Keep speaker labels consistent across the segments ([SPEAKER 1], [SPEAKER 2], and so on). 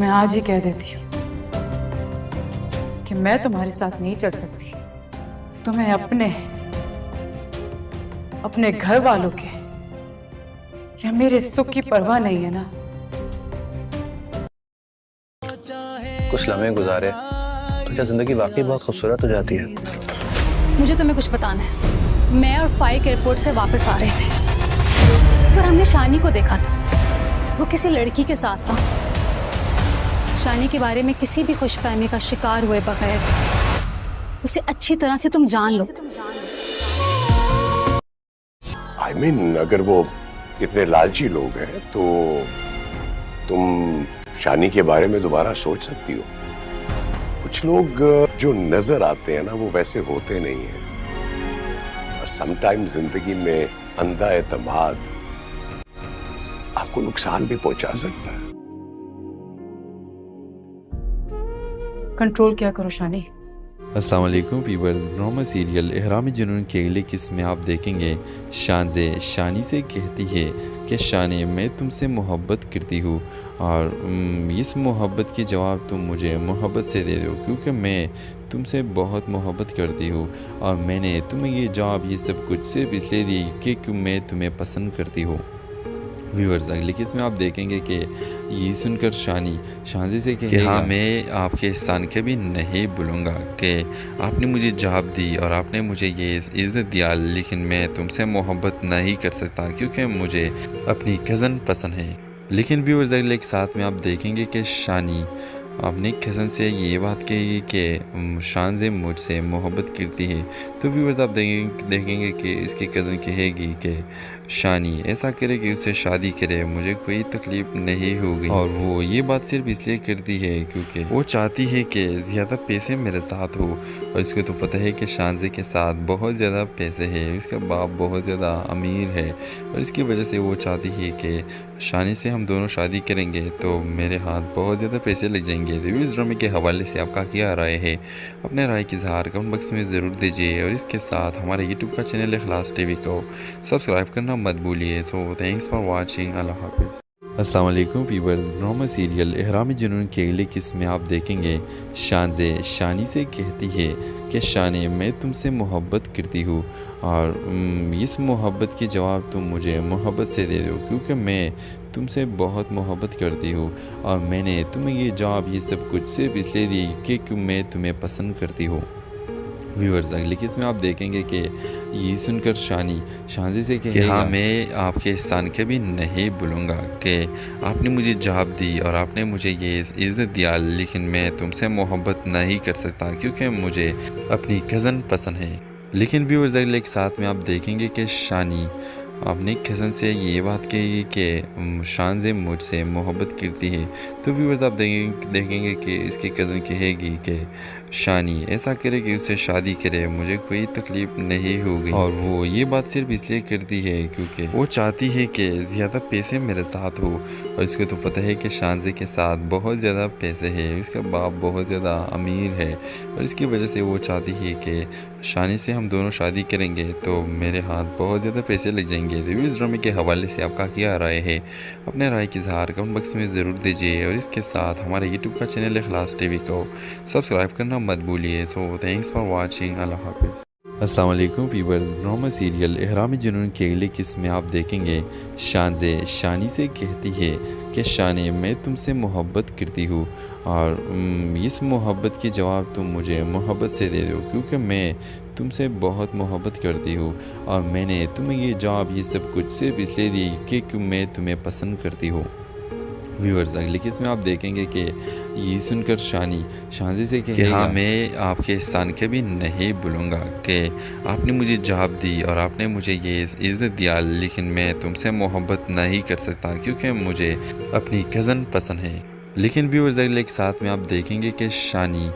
[SPEAKER 1] मैं आज ही कह देती हूँ कि मैं तुम्हारे साथ नहीं चल सकती। तुम्हें अपने अपने घर वालों के या मेरे सुख की परवाह नहीं है ना।
[SPEAKER 2] कुछ लम्हे गुजारे तो क्या जिंदगी वाकई बहुत खूबसूरत हो जाती है।
[SPEAKER 3] मुझे तुम्हें कुछ बताना है। मैं और फाइक एयरपोर्ट से वापस आ रहे थे पर हमने शानी को देखा था। वो किसी लड़की के साथ था। शानी के बारे में किसी भी खुशफहमी का शिकार हुए बगैर उसे अच्छी तरह से तुम जान लो।
[SPEAKER 4] I mean, अगर वो इतने लालची लोग हैं तो तुम शानी के बारे में दोबारा सोच सकती हो। कुछ लोग जो नजर आते हैं ना वो वैसे होते नहीं हैं और समटाइम जिंदगी में अंधा एतमाद आपको नुकसान भी पहुंचा सकता है।
[SPEAKER 1] कंट्रोल क्या करो शानी।
[SPEAKER 5] अस्सलाम वालेकुम वीवर्स। ड्रामा सीरियल इहराम जुनून के अगले किस्म में आप देखेंगे शानज़े शानी से कहती है कि शानी मैं तुमसे मोहब्बत करती हूँ और इस मोहब्बत की जवाब तुम मुझे मोहब्बत से दे दो क्योंकि मैं तुमसे बहुत मोहब्बत करती हूँ और मैंने तुम्हें ये जवाब ये सब कुछ सिर्फ इसलिए दी कि मैं तुम्हें पसंद करती हूँ। व्यूअर्स अगले किस में आप देखेंगे कि ये सुनकर शानी शानज़े से कि हाँ मैं आपके एहसान कभी नहीं भूलूंगा कि आपने मुझे जवाब दी और आपने मुझे ये इज़्ज़त दिया, लेकिन मैं तुमसे मोहब्बत नहीं कर सकता क्योंकि मुझे अपनी कज़न पसंद है। लेकिन व्यूअर्स अगले के साथ में आप देखेंगे कि शानी अपनी कज़न से ये बात कही कि शानज़े मुझसे मोहब्बत करती है। तो व्यूअर्स आप देखेंगे कि इसकी कज़न कहेगी कि शानी ऐसा करे कि उससे शादी करे, मुझे कोई तकलीफ़ नहीं होगी और वो ये बात सिर्फ इसलिए करती है क्योंकि वो चाहती है कि ज़्यादा पैसे मेरे साथ हो और इसको तो पता है कि शानज़े के साथ बहुत ज़्यादा पैसे हैं, उसका बाप बहुत ज़्यादा अमीर है और इसकी वजह से वो चाहती है कि शानी से हम दोनों शादी करेंगे तो मेरे हाथ बहुत ज़्यादा पैसे लग जाएंगे। तो इस ड्रामे के हवाले से आपका क्या राय है, अपने राय की इज़हार कमेंट बॉक्स में ज़रूर दीजिए और इसके साथ हमारे यूट्यूब का चैनल इखलास टीवी को सब्सक्राइब करना मत भूलिए। So thanks for watching. अल्लाह हाफिज़। अस्सलाम वालेकुम वीवर्स। ड्रामा सीरियल इहराम जुनून के अगले किस्म में आप देखेंगे शानज़े शानी से कहती है कि शानी मैं तुमसे मोहब्बत करती हूँ और इस मोहब्बत की जवाब तुम मुझे मोहब्बत से दे दो क्योंकि मैं तुमसे बहुत मोहब्बत करती हूँ और मैंने तुम्हें ये जवाब ये सब कुछ सिर्फ इसलिए दी कि मैं तुम्हें पसंद करती हूँ। व्यूअर्स अगले किस में आप देखेंगे कि ये सुनकर शानी शानज़े से कि हाँ मैं आपके एहसान कभी नहीं भूलूंगा कि आपने मुझे जवाब दी और आपने मुझे ये इज़्ज़त दिया, लेकिन मैं तुमसे मोहब्बत नहीं कर सकता क्योंकि मुझे अपनी कज़न पसंद है। लेकिन व्यूअर्स अगले के साथ में आप देखेंगे कि शानी अपनी कज़न से ये बात कही कि शानज़े मुझसे मोहब्बत करती है। तो व्यूअर्स आप देखेंगे कि इसकी कज़न कहेगी कि शानी ऐसा करे कि उससे शादी करे, मुझे कोई तकलीफ़ नहीं होगी और वो ये बात सिर्फ इसलिए करती है क्योंकि वो चाहती है कि ज़्यादा पैसे मेरे साथ हो और इसको तो पता है कि शानज़े के साथ बहुत ज़्यादा पैसे हैं, उसका बाप बहुत ज़्यादा अमीर है और इसकी वजह से वो चाहती है कि शानी से हम दोनों शादी करेंगे तो मेरे हाथ बहुत ज़्यादा पैसे लग जाएंगे। तो इस ड्रामे के हवाले से आपका क्या राय है, अपने राय की इज़हार कमेंट बॉक्स में ज़रूर दीजिए और इसके साथ हमारे यूट्यूब का चैनल इखलास टीवी को सब्सक्राइब करना मत भूलिए। So thanks for watching. अल्लाह हाफिज़। अस्सलाम वालेकुम वीवर्स। ड्रामा सीरियल इहराम जुनून के अगले किस्म में आप देखेंगे शानज़े शानी से कहती है कि शानी मैं तुमसे मोहब्बत करती हूँ और इस मोहब्बत की जवाब तुम मुझे मोहब्बत से दे दो क्योंकि मैं तुमसे बहुत मोहब्बत करती हूँ और मैंने तुम्हें ये जवाब ये सब कुछ सिर्फ इसलिए दी कि मैं तुम्हें पसंद करती हूँ। व्यूअर्स अगले किस में आप देखेंगे कि ये सुनकर शानी शानज़े से कि हाँ मैं आपके एहसान कभी नहीं भूलूंगा कि आपने मुझे जवाब दी और आपने मुझे ये इज़्ज़त दिया, लेकिन मैं तुमसे मोहब्बत नहीं कर सकता क्योंकि मुझे अपनी कज़न पसंद है। लेकिन व्यूअर्स अगले के साथ में आप देखेंगे कि शानी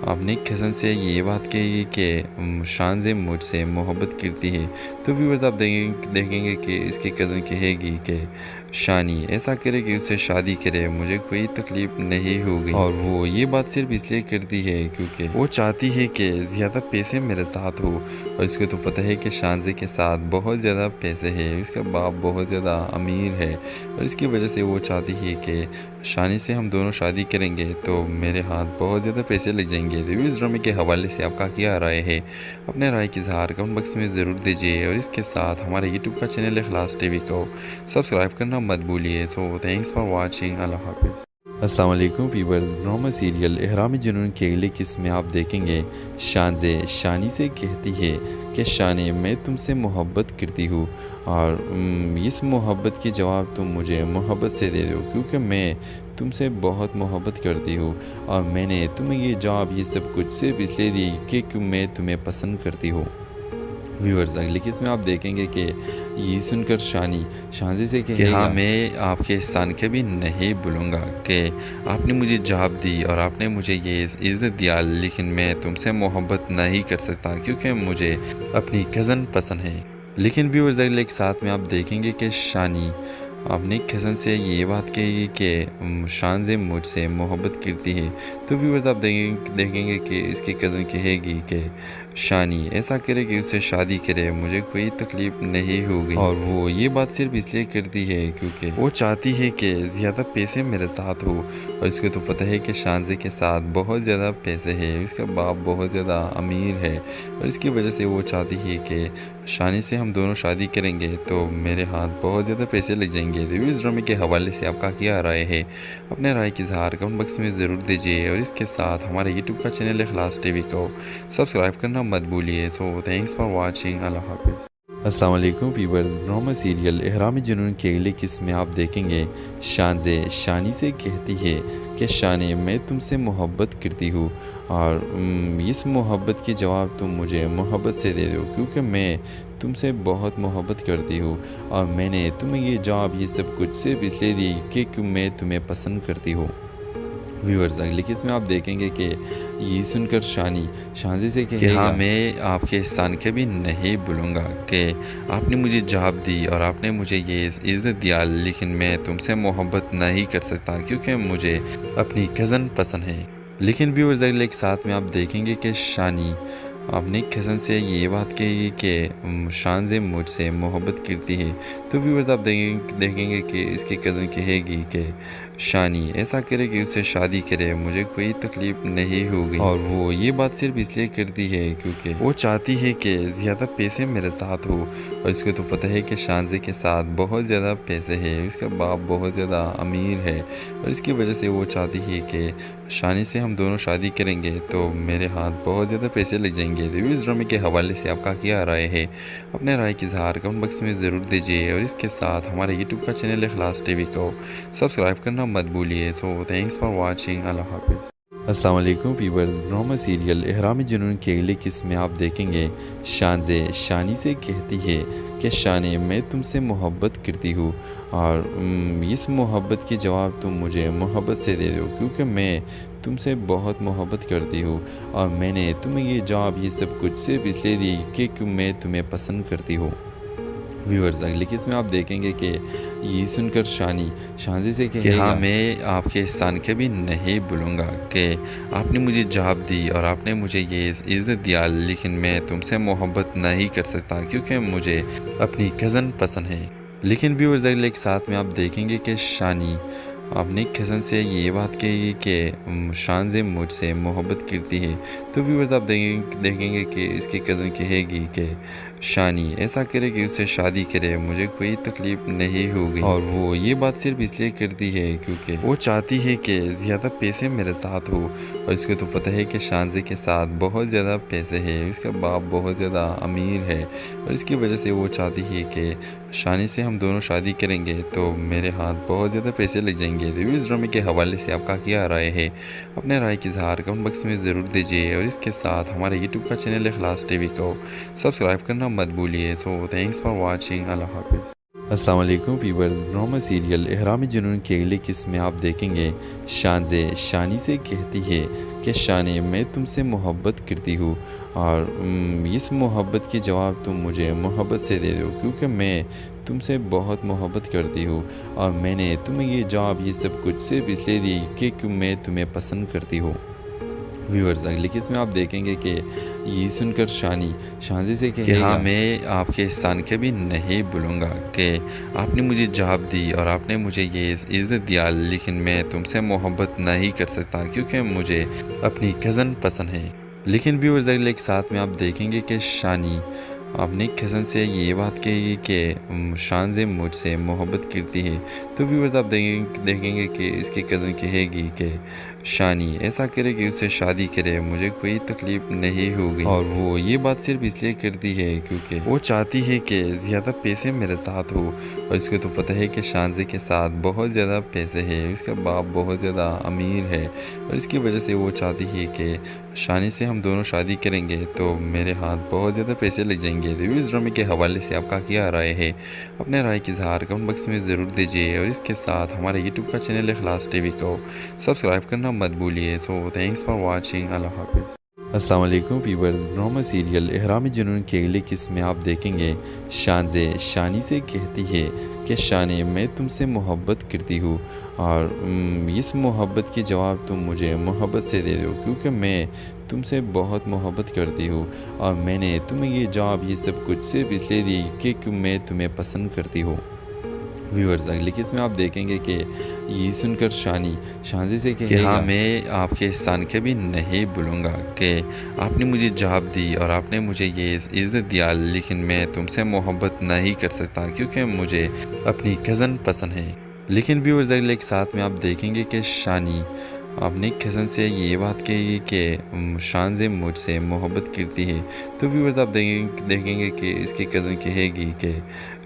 [SPEAKER 5] आपने कज़न से ये बात कही कि शान से मुझसे मोहब्बत करती है, तो व्यूअर्स आप देखेंगे कि इसकी कज़न कहेगी कि शानी ऐसा करे कि उससे शादी करे, मुझे कोई तकलीफ़ नहीं होगी। और वो ये बात सिर्फ इसलिए करती है क्योंकि वो चाहती है कि ज़्यादा पैसे मेरे साथ हो। और इसको तो पता है कि शानज़े के साथ बहुत ज़्यादा पैसे हैं, उसका बाप बहुत ज़्यादा अमीर है, और इसकी वजह से वो चाहती है कि शानी से हम दोनों शादी करेंगे तो मेरे हाथ बहुत ज़्यादा पैसे लग जाएंगे। तो इस ड्रामे के हवाले से आपका क्या राय है? अपने राय की इज़हार कमेंट बॉक्स में ज़रूर दीजिए, और इसके साथ हमारे यूट्यूब का चैनल इखलास टीवी को सब्सक्राइब करना मत भूलिए। So thanks for watching. अल्लाह हाफिज़। अस्सलाम वालेकुम व्यूअर्स, ड्रामा सीरियल इहराम जुनून की अगली किस्त में आप देखेंगे शानज़े शानी से कहती है कि शानी मैं तुमसे मोहब्बत करती हूँ, और इस मोहब्बत की जवाब तुम मुझे मोहब्बत से दे दो, क्योंकि मैं तुमसे बहुत मोहब्बत करती हूँ, और मैंने तुम्हें ये जवाब ये सब कुछ सिर्फ इसलिए दी कि मैं तुम्हें पसंद करती हूँ। व्यूअर्स अगली किस्त में आप देखेंगे कि ये सुनकर शानी शानज़े से कहेगा, हाँ मैं आपके एहसान कभी नहीं भूलूंगा कि आपने मुझे जवाब दी और आपने मुझे ये इज़्ज़त दिया, लेकिन मैं तुमसे मोहब्बत नहीं कर सकता क्योंकि मुझे अपनी कज़न पसंद है। लेकिन व्यूअर्स अगले के साथ में आप देखेंगे कि शानी अपनी कज़न से ये बात कही कि शानज़े मुझसे मोहब्बत करती है, तो व्यूअर्स आप देखेंगे कि इसकी कज़न कहेगी कि शानी ऐसा करे कि उससे शादी करे, मुझे कोई तकलीफ़ नहीं होगी। और वो ये बात सिर्फ इसलिए करती है क्योंकि वो चाहती है कि ज़्यादा पैसे मेरे साथ हो। और इसको तो पता है कि शानज़े के साथ बहुत ज़्यादा पैसे हैं, उसका बाप बहुत ज़्यादा अमीर है, और इसकी वजह से वो चाहती है कि शानी से हम दोनों शादी करेंगे तो मेरे हाथ बहुत ज़्यादा पैसे लग जाएंगे। तो इस ड्रामे के हवाले से आपका क्या राय है? अपने राय की इज़हार कमेंट बॉक्स में ज़रूर दीजिए, और इसके साथ हमारे यूट्यूब का चैनल इखलास टीवी को सब्सक्राइब करना मत भूलिए। So thanks for watching. अल्लाह हाफिज़। अस्सलाम वालेकुम व्यूअर्स, ड्रामा सीरियल इहराम जुनून की अगली किस्त में आप देखेंगे शानज़े शानी से कहती है कि शानी मैं तुमसे मोहब्बत करती हूँ, और इस मोहब्बत की जवाब तुम मुझे मोहब्बत से दे दो, क्योंकि मैं तुमसे बहुत मोहब्बत करती हूँ, और मैंने तुम्हें ये जवाब ये सब कुछ सिर्फ इसलिए दी कि मैं तुम्हें पसंद करती हूँ। व्यूअर्स अगली किस्त में आप देखेंगे कि ये सुनकर शानी शानज़े से कहेगा, हाँ मैं आपके एहसान कभी नहीं भूलूंगा कि आपने मुझे जवाब दी और आपने मुझे ये इज़्ज़त दिया, लेकिन मैं तुमसे मोहब्बत नहीं कर सकता क्योंकि मुझे अपनी कज़न पसंद है। लेकिन व्यूअर्स अगले के साथ में आप देखेंगे कि शानी अपनी कज़न से ये बात कही कि शानज़े मुझसे मोहब्बत करती है, तो व्यूअर्स आप देखेंगे कि इसकी कज़न कहेगी कि शानी ऐसा करे कि उससे शादी करे, मुझे कोई तकलीफ़ नहीं होगी। और वो ये बात सिर्फ इसलिए करती है क्योंकि वो चाहती है कि ज़्यादा पैसे मेरे साथ हो। और इसको तो पता है कि शानज़े के साथ बहुत ज़्यादा पैसे हैं, उसका बाप बहुत ज़्यादा अमीर है, और इसकी वजह से वो चाहती है कि शानी से हम दोनों शादी करेंगे तो मेरे हाथ बहुत ज़्यादा पैसे लग जाएंगे। तो इस ड्रामे के हवाले से आपका क्या राय है? अपने राय की इज़हार कमेंट बॉक्स में ज़रूर दीजिए, और इसके साथ हमारे यूट्यूब का चैनल इखलास टीवी को सब्सक्राइब करना मत भूलिए। So thanks for watching. अल्लाह हाफिज़। अस्सलाम वालेकुम व्यूअर्स, ड्रामा सीरियल इहराम जुनून की अगली किस्त में आप देखेंगे शानज़े शानी से कहती है कि शानी मैं तुमसे मोहब्बत करती हूँ, और इस मोहब्बत की जवाब तुम मुझे मोहब्बत से दे दो, क्योंकि मैं तुमसे बहुत मोहब्बत करती हूँ, और मैंने तुम्हें ये जवाब ये सब कुछ सिर्फ इसलिए दी कि मैं तुम्हें पसंद करती हूँ। व्यूअर्स अगली किस्त में आप देखेंगे कि ये सुनकर शानी शानज़े से कहेगा, हाँ मैं आपके एहसान कभी नहीं भूलूंगा कि आपने मुझे जवाब दी और आपने मुझे ये इज़्ज़त दिया, लेकिन मैं तुमसे मोहब्बत नहीं कर सकता क्योंकि मुझे अपनी कज़न पसंद है। लेकिन व्यूअर्स अगले के साथ में आप देखेंगे कि शानी अपनी कज़न से ये बात कही कि शानज़े मुझसे मोहब्बत करती है, तो व्यूअर्स आप देखेंगे कि इसकी कज़न कहेगी कि शानी ऐसा करे कि उससे शादी करे, मुझे कोई तकलीफ़ नहीं होगी। और वो ये बात सिर्फ इसलिए करती है क्योंकि वो चाहती है कि ज़्यादा पैसे मेरे साथ हो। और इसको तो पता है कि शानज़े के साथ बहुत ज़्यादा पैसे हैं, उसका बाप बहुत ज़्यादा अमीर है, और इसकी वजह से वो चाहती है कि शानी से हम दोनों शादी करेंगे तो मेरे हाथ बहुत ज़्यादा पैसे लग जाएंगे। तो इस ड्रामे के हवाले से आपका क्या राय है? अपने राय की इज़हार कमेंट बॉक्स में ज़रूर दीजिए, और इसके साथ हमारे यूट्यूब का चैनल इखलास टीवी को सब्सक्राइब करना मत भूलिए। So thanks for watching. अल्लाह हाफिज़। अस्सलाम वालेकुम व्यूअर्स, ड्रामा सीरियल इहराम जुनून के अगले किस्म में आप देखेंगे शानज़े शानी से कहती है कि शानी मैं तुमसे मोहब्बत करती हूँ और इस मोहब्बत की जवाब तुम मुझे मोहब्बत से दे दो क्योंकि मैं तुमसे बहुत मोहब्बत करती हूँ और मैंने तुम्हें ये जवाब ये सब कुछ सिर्फ इसलिए दी कि मैं तुम्हें पसंद करती हूँ। व्यूअर्स अगले केस में आप देखेंगे कि ये सुनकर शानी शानज़े से कहेगा हाँ मैं आपके एहसान कभी नहीं भूलूंगा कि आपने मुझे जवाब दी और आपने मुझे ये इज़्ज़त दिया, लेकिन मैं तुमसे मोहब्बत नहीं कर सकता क्योंकि मुझे अपनी कज़न पसंद है। लेकिन व्यूअर्स अगले के साथ में आप देखेंगे कि शानी अपनी कज़न से ये बात कही कि शानज़े मुझसे मोहब्बत करती है। तो व्यूअर्स आप देखेंगे कि इसकी कज़न कहेगी कि शानी ऐसा करे कि उससे शादी करे, मुझे कोई तकलीफ़ नहीं होगी। और वो ये बात सिर्फ इसलिए करती है क्योंकि वो चाहती है कि ज़्यादा पैसे मेरे साथ हो और इसको तो पता है कि शानज़े के साथ बहुत ज़्यादा पैसे हैं, उसका बाप बहुत ज़्यादा अमीर है और इसकी वजह से वो चाहती है कि शानी से हम दोनों शादी करेंगे तो मेरे हाथ बहुत ज़्यादा पैसे लग जाएंगे। तो इस ड्रामे के हवाले से आपका क्या राय है? अपने राय की इज़हार कमेंट बॉक्स में ज़रूर दीजिए और इसके साथ हमारे यूट्यूब का चैनल इखलास टीवी को सब्सक्राइब करना मत भूलिए। सो थैंक्स फॉर वाचिंग, अल्लाह हाफिज़। अस्सलाम वालेकुम व्यूअर्स, ड्रामा सीरियल इहराम जुनून के अगले किस्म में आप देखेंगे शानज़े शानी से कहती है कि शानी मैं तुमसे मोहब्बत करती हूँ और इस मोहब्बत की जवाब तुम मुझे मोहब्बत से दे दो क्योंकि मैं तुमसे बहुत मोहब्बत करती हूँ और मैंने तुम्हें ये जवाब ये सब कुछ सिर्फ इसलिए दी कि मैं तुम्हें पसंद करती हूँ। व्यूअर्स अगले केस में आप देखेंगे कि ये सुनकर शानी शानज़े से कहेगा हाँ मैं आपके एहसान कभी नहीं भूलूंगा कि आपने मुझे जवाब दी और आपने मुझे ये इज़्ज़त दिया, लेकिन मैं तुमसे मोहब्बत नहीं कर सकता क्योंकि मुझे अपनी कज़न पसंद है। लेकिन व्यूअर्स अगले के साथ में आप देखेंगे कि शानी अपनी कज़न से ये बात कही कि शानज़े मुझसे मोहब्बत करती है। तो व्यूअर्स आप देखेंगे कि इसकी कज़न कहेगी कि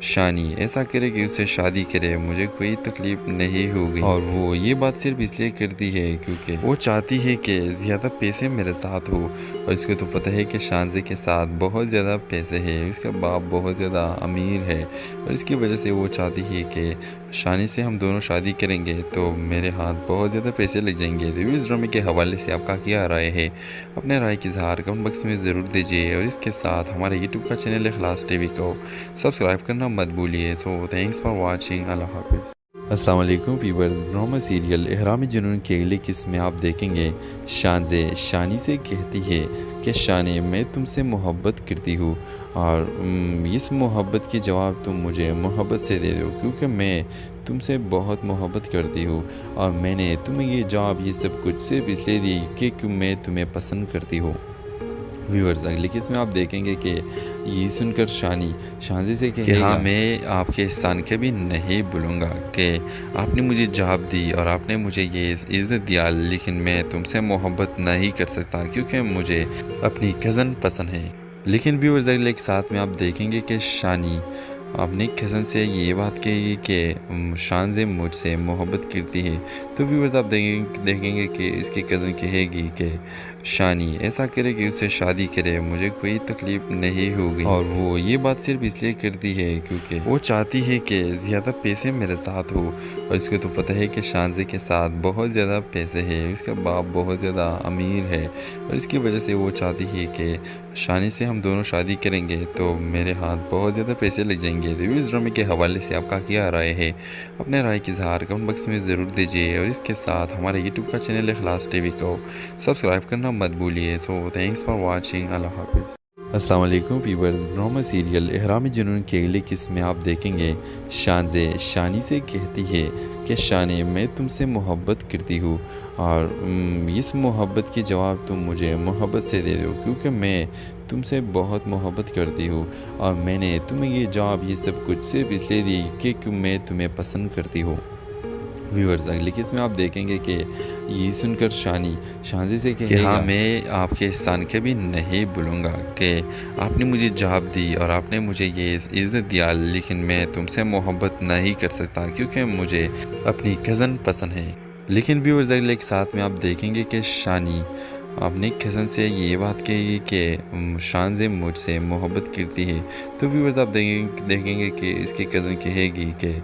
[SPEAKER 5] शानी ऐसा करे कि उससे शादी करे, मुझे कोई तकलीफ़ नहीं होगी। और वो ये बात सिर्फ इसलिए करती है क्योंकि वो चाहती है कि ज़्यादा पैसे मेरे साथ हो और इसको तो पता है कि शानज़े के साथ बहुत ज़्यादा पैसे हैं, उसका बाप बहुत ज़्यादा अमीर है और इसकी वजह से वो चाहती है कि शानी से हम दोनों शादी करेंगे तो मेरे हाथ बहुत ज़्यादा पैसे लग जाएंगे। तो इस ड्रामे के हवाले से आपका क्या राय है? अपने राय की इज़हार कमेंट बॉक्स में ज़रूर दीजिए और इसके साथ हमारे यूट्यूब का चैनल इखलास टीवी को सब्सक्राइब करना मत भूलिए। सो थैंक्स फॉर वाचिंग, अल्लाह हाफिज़। अस्सलाम वालेकुम व्यूअर्स, ड्रामा सीरियल इहराम जुनून के अगले किस्म में आप देखेंगे शानज़े शानी से कहती है कि शानी मैं तुमसे मोहब्बत करती हूँ और इस मोहब्बत की जवाब तुम मुझे मोहब्बत से दे दो क्योंकि मैं तुमसे बहुत मोहब्बत करती हूँ और मैंने तुम्हें ये जवाब ये सब कुछ सिर्फ इसलिए दी कि मैं तुम्हें पसंद करती हूँ। व्यूअर्स अगले केस में आप देखेंगे कि ये सुनकर शानी शानज़े से कहेगा हाँ मैं आपके एहसान कभी नहीं भूलूंगा कि आपने मुझे जवाब दी और आपने मुझे ये इज़्ज़त दिया, लेकिन मैं तुमसे मोहब्बत नहीं कर सकता क्योंकि मुझे अपनी कज़न पसंद है। लेकिन व्यूअर्स अगले के साथ में आप देखेंगे कि शानी अपनी कज़न से ये बात कही कि शानज़े मुझसे मोहब्बत करती है। तो व्यूअर्स आप देखेंगे कि इसकी कज़न कहेगी कि शानी ऐसा करे कि उससे शादी करे, मुझे कोई तकलीफ़ नहीं होगी। और वो ये बात सिर्फ इसलिए करती है क्योंकि वो चाहती है कि ज़्यादा पैसे मेरे साथ हो और इसको तो पता है कि शानज़े के साथ बहुत ज़्यादा पैसे हैं, उसका बाप बहुत ज़्यादा अमीर है और इसकी वजह से वो चाहती है कि शानी से हम दोनों शादी करेंगे तो मेरे हाथ बहुत ज़्यादा पैसे लग जाएंगे। तो इस ड्रामे के हवाले से आपका क्या राय है? अपने राय की इज़हार कमेंट बॉक्स में ज़रूर दीजिए और इसके साथ हमारे यूट्यूब का चैनल इखलास टीवी को सब्सक्राइब करना मत भूलिए। सो थैंक्स फॉर वाचिंग, अल्लाह हाफिज़। अस्सलाम वालेकुम व्यूअर्स, ड्रामा सीरियल इहराम जुनून के अगले किस्म में आप देखेंगे शानज़े शानी से कहती है कि शानी मैं तुमसे मोहब्बत करती हूँ और इस मोहब्बत की जवाब तुम मुझे मोहब्बत से दे दो क्योंकि मैं तुमसे बहुत मोहब्बत करती हूँ और मैंने तुम्हें ये जवाब ये सब कुछ सिर्फ इसलिए दी कि मैं तुम्हें पसंद करती हूँ। व्यूअर्स अगले केस में आप देखेंगे कि ये सुनकर शानी शानज़े से कहेगा हाँ मैं आपके एहसान कभी नहीं भूलूंगा कि आपने मुझे जवाब दी और आपने मुझे ये इज़्ज़त दिया, लेकिन मैं तुमसे मोहब्बत नहीं कर सकता क्योंकि मुझे अपनी कज़न पसंद है। लेकिन व्यूअर्स अगले के साथ में आप देखेंगे कि शानी आपने कज़न से ये बात कही कि शान मुझसे मोहब्बत करती है, तो व्यूअर्स आप देखेंगे कि इसकी कज़न कहेगी कि